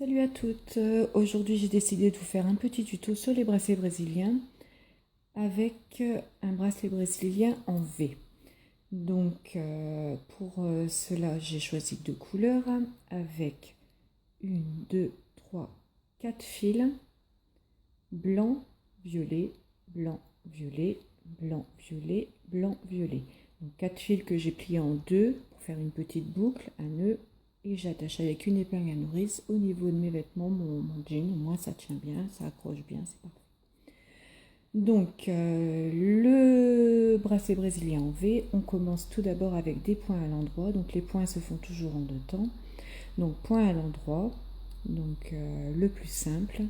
Salut à toutes, aujourd'hui j'ai décidé de vous faire un petit tuto sur les bracelets brésiliens avec un bracelet brésilien en V. Donc pour cela j'ai choisi deux couleurs avec 1, 2, 3, 4 fils, blanc, violet, blanc, violet, blanc, violet, blanc, violet. Donc 4 fils que j'ai pliés en deux pour faire une petite boucle, un nœud. Et j'attache avec une épingle à nourrice au niveau de mes vêtements, mon jean. Au moins ça tient bien, ça accroche bien, c'est parfait. Donc le bracelet brésilien en V, on commence tout d'abord avec des points à l'endroit. Donc les points se font toujours en deux temps. Donc point à l'endroit, donc le plus simple,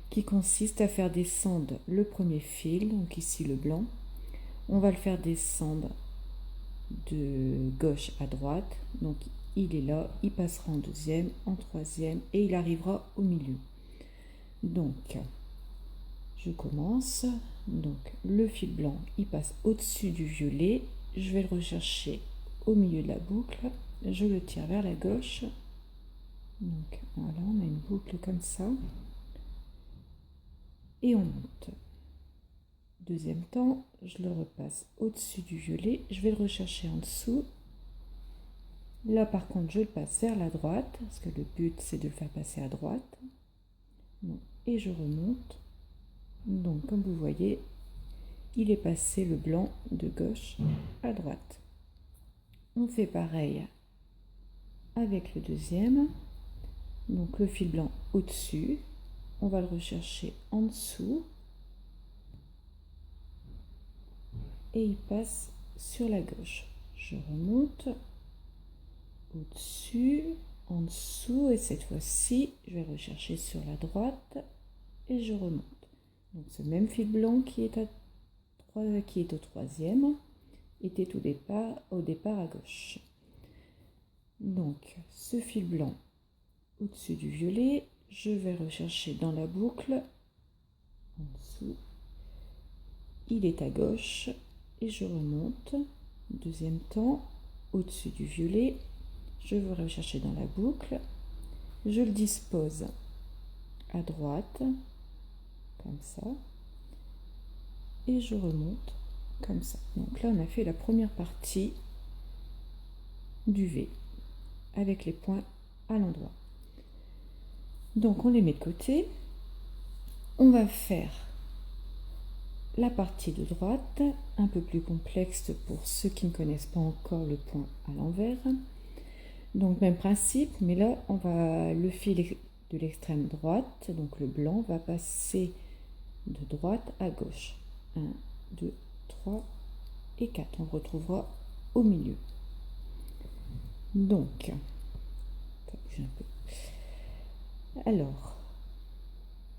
qui consiste à faire descendre le premier fil, donc ici le blanc. On va le faire descendre de gauche à droite, donc il est là, il passera en deuxième, en troisième et il arrivera au milieu. Donc je commence, donc le fil blanc il passe au-dessus du violet, je vais le rechercher au milieu de la boucle, je le tire vers la gauche, donc voilà, on a une boucle comme ça et on monte. Deuxième temps, je le repasse au-dessus du violet, je vais le rechercher en dessous. Là par contre je le passe vers la droite, parce que le but c'est de le faire passer à droite. Et je remonte. Donc comme vous voyez, il est passé le blanc de gauche à droite. On fait pareil avec le deuxième. Donc le fil blanc au-dessus, on va le rechercher en dessous. Et il passe sur la gauche. Je remonte au-dessus, en dessous, et cette fois-ci, je vais rechercher sur la droite et je remonte. Donc ce même fil blanc qui est au troisième était au départ à gauche. Donc ce fil blanc au-dessus du violet, je vais rechercher dans la boucle en dessous. Il est à gauche et je remonte. Deuxième temps, au-dessus du violet, je vais rechercher dans la boucle. Je le dispose à droite, comme ça, et je remonte comme ça. Donc là, on a fait la première partie du V avec les points à l'endroit. Donc on les met de côté. On va faire la partie de droite, un peu plus complexe pour ceux qui ne connaissent pas encore le point à l'envers. Donc même principe, mais là on va le fil de l'extrême droite, donc le blanc va passer de droite à gauche. 1, 2, 3 et 4. On le retrouvera au milieu. Donc, alors,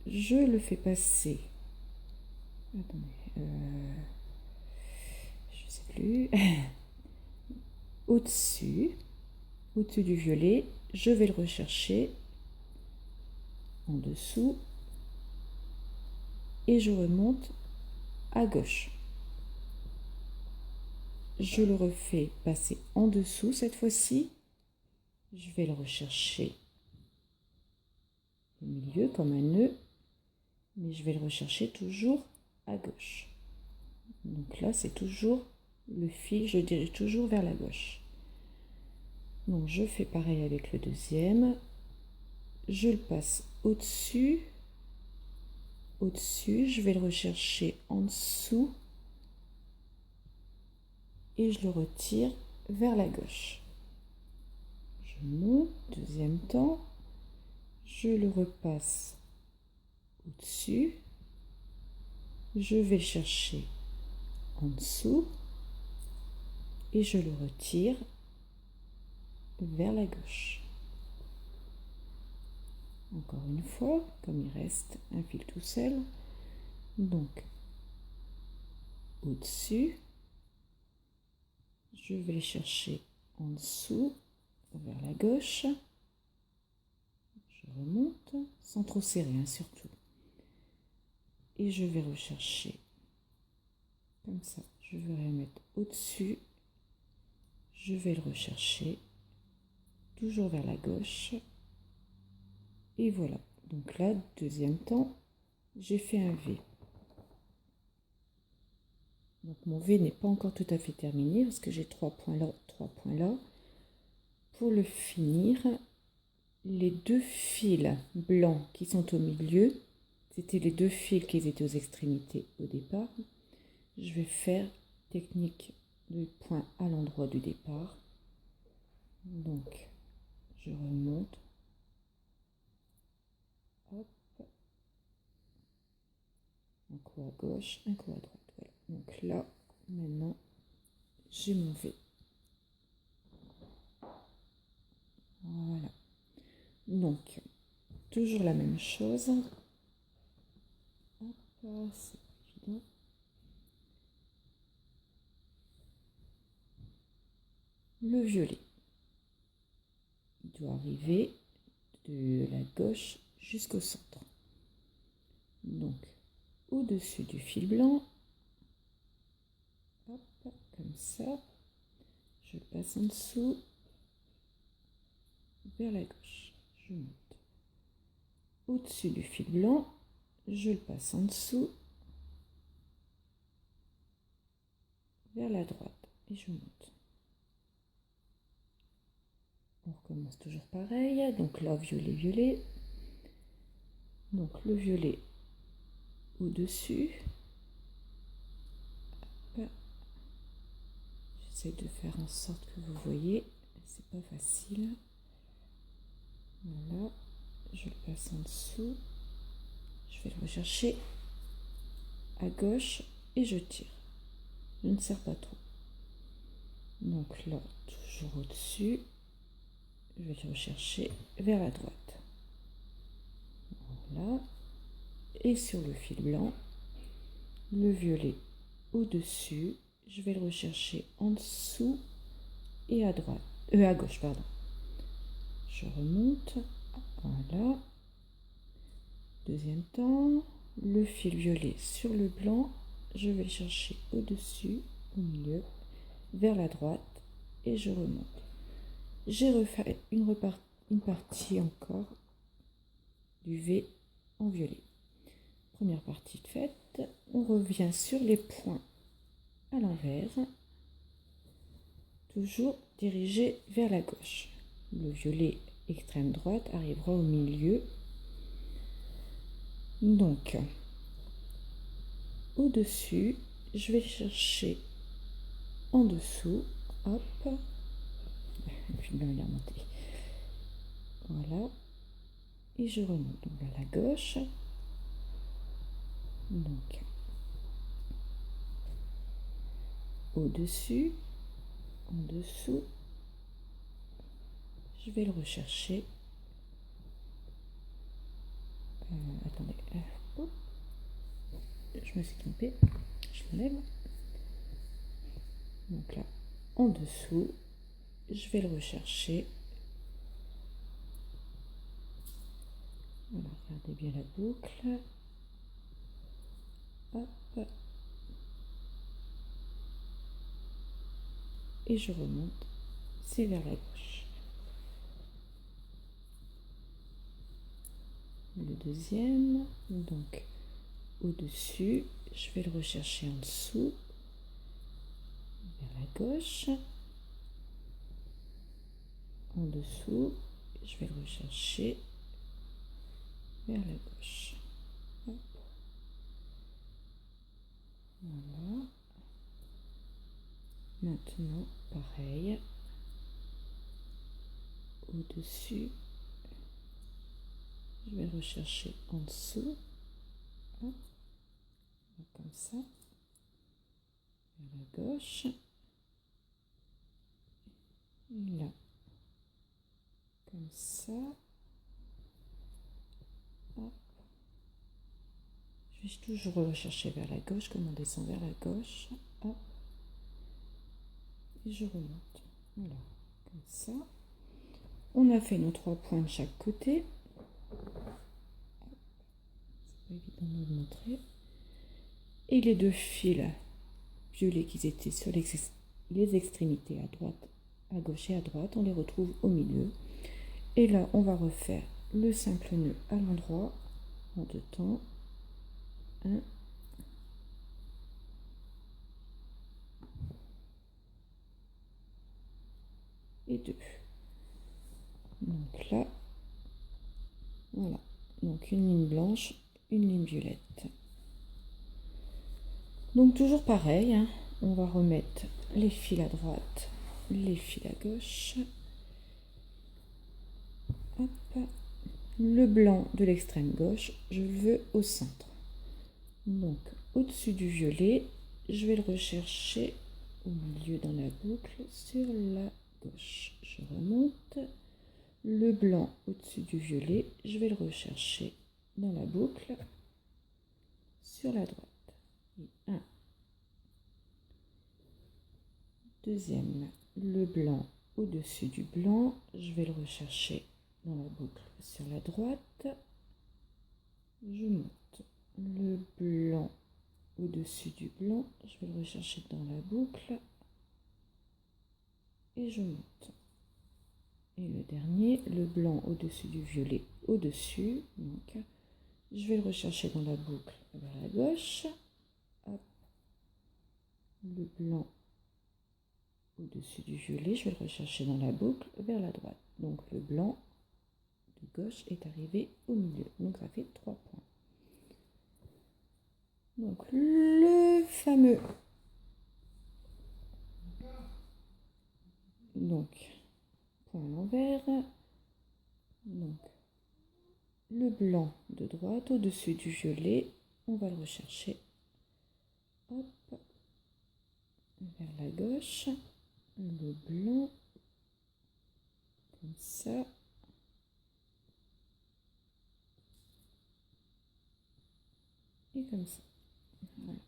je le fais passer. Attendez, je sais plus. Au-dessus du violet, je vais le rechercher en dessous et je remonte à gauche. Je le refais passer en dessous cette fois-ci. Je vais le rechercher au milieu comme un nœud, mais je vais le rechercher toujours à gauche. Donc là, c'est toujours le fil, je dirige toujours vers la gauche. Donc je fais pareil avec le deuxième. Je le passe au-dessus. Au-dessus, je vais le rechercher en dessous et je le retire vers la gauche. Je monte, deuxième temps, je le repasse au-dessus, je vais chercher en dessous et je le retire vers la gauche. Encore une fois, comme il reste un fil tout seul, donc au-dessus, je vais chercher en dessous vers la gauche, je remonte sans trop serrer, surtout, et je vais rechercher comme ça, je vais remettre au-dessus, je vais le rechercher toujours vers la gauche Et voilà. Donc là, deuxième temps, j'ai fait un V. Donc mon V n'est pas encore tout à fait terminé parce que j'ai 3 points là, 3 points là. Pour le finir, les 2 fils blancs qui sont au milieu, c'était les 2 fils qui étaient aux extrémités au départ. Je vais faire technique de point à l'endroit du départ. Donc, je remonte. Hop. Un coup à gauche, un coup à droite. Voilà. Donc là, maintenant, j'ai mon V. Voilà. Donc, toujours la même chose. Hop, c'est évident. Le violet. Il doit arriver de la gauche jusqu'au centre. Donc, au-dessus du fil blanc, hop, comme ça, je passe en dessous, vers la gauche, je monte. Au-dessus du fil blanc, je le passe en dessous, vers la droite, et je monte. On recommence toujours pareil, donc là, violet, violet. Donc le violet au-dessus. J'essaie de faire en sorte que vous voyez, c'est pas facile. Voilà, je le passe en dessous. Je vais le rechercher à gauche et je tire. Je ne serre pas trop. Donc là, toujours au-dessus, je vais le rechercher vers la droite. Voilà. Et sur le fil blanc, le violet au-dessus, je vais le rechercher en dessous et à droite, à gauche, pardon. Je remonte, voilà. Deuxième temps, le fil violet sur le blanc, je vais le chercher au-dessus, au milieu, vers la droite et je remonte. J'ai refait une partie encore du V en violet. Première partie faite, on revient sur les points à l'envers, toujours dirigé vers la gauche. Le violet extrême droite arrivera au milieu. Donc, au-dessus, je vais chercher en dessous, hop, je vais bien remonter, voilà, et je remonte donc vers la gauche, donc au-dessus, en dessous, je vais le rechercher, attendez, je me suis trompée, je l'enlève, donc là, en dessous, je vais le rechercher. Voilà, regardez bien la boucle. Hop. Et je remonte, c'est vers la gauche. Le deuxième, donc au-dessus, je vais le rechercher en dessous, vers la gauche. En dessous, je vais le rechercher vers la gauche. Hop. Voilà. Maintenant, pareil. Au-dessus, je vais le rechercher en dessous. Hop. Comme ça. Vers la gauche. Et là. Comme ça. Hop. Je vais toujours rechercher vers la gauche, comme on descend vers la gauche. Hop. Et je remonte. Voilà, comme ça. On a fait nos 3 points de chaque côté. C'est pas évident de le montrer. Et les 2 fils violets qui étaient sur les extrémités à droite, à gauche et à droite, on les retrouve au milieu. Et là, on va refaire le simple nœud à l'endroit en 2 temps. 1 et 2. Donc là, voilà. Donc une ligne blanche, une ligne violette. Donc toujours pareil, hein, on va remettre les fils à droite, les fils à gauche. Hop. Le blanc de l'extrême gauche, je le veux au centre. Donc au-dessus du violet, je vais le rechercher au milieu dans la boucle sur la gauche. Je remonte. Le blanc au-dessus du violet, je vais le rechercher dans la boucle sur la droite. Et 1. Deuxième, le blanc au-dessus du blanc, je vais le rechercher dans la boucle sur la droite. Je monte. Le blanc au-dessus du blanc, je vais le rechercher dans la boucle et je monte. Et le dernier, le blanc au-dessus du violet au-dessus, donc je vais le rechercher dans la boucle vers la gauche. Hop. Le blanc au-dessus du violet, je vais le rechercher dans la boucle vers la droite. Donc le blanc de gauche est arrivé au milieu. Donc ça fait 3 points. Donc le fameux point à l'envers. Donc le blanc de droite au-dessus du violet, on va le rechercher. Hop, vers la gauche. Le blanc comme ça. Et comme ça. Voilà.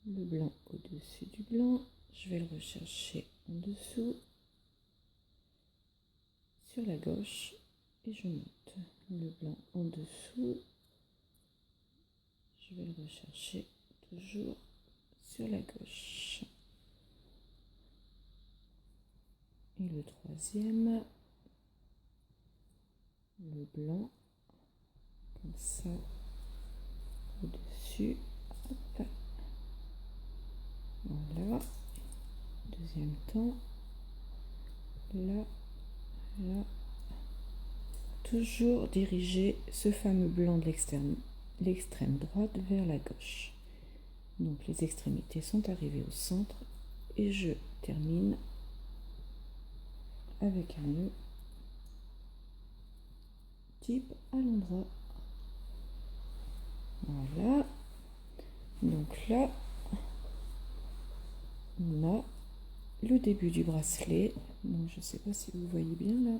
Le blanc au-dessus du blanc, je vais le rechercher en dessous, sur la gauche, et je monte. Le blanc en dessous, je vais le rechercher toujours sur la gauche. Et le troisième, le blanc, comme ça, au-dessus, hop. Voilà, deuxième temps, là, là, toujours diriger ce fameux blanc de l'extrême droite vers la gauche. Donc les extrémités sont arrivées au centre et je termine avec un nœud type à l'endroit. Voilà, donc là on a le début du bracelet. Donc je ne sais pas si vous voyez bien là.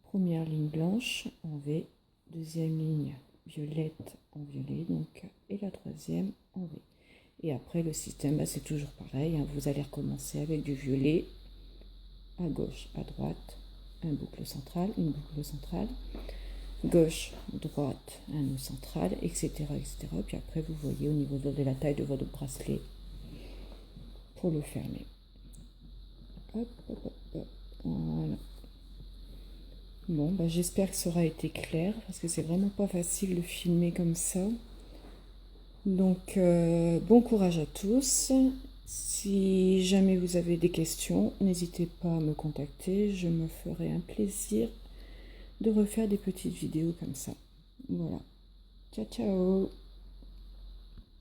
Première ligne blanche en V, deuxième ligne violette en violet, donc, et la troisième en V. Et après le système, c'est toujours pareil, hein, vous allez recommencer avec du violet à gauche, à droite, une boucle centrale, gauche, droite, un nœud central, etc., etc. Puis après vous voyez au niveau de la taille de votre bracelet pour le fermer. Hop, hop, hop, hop. Voilà. Bon, bah, j'espère que ça aura été clair, parce que c'est vraiment pas facile de filmer comme ça. Donc, bon courage à tous. Si jamais vous avez des questions, n'hésitez pas à me contacter. Je me ferai un plaisir de refaire des petites vidéos comme ça. Voilà. Ciao, ciao!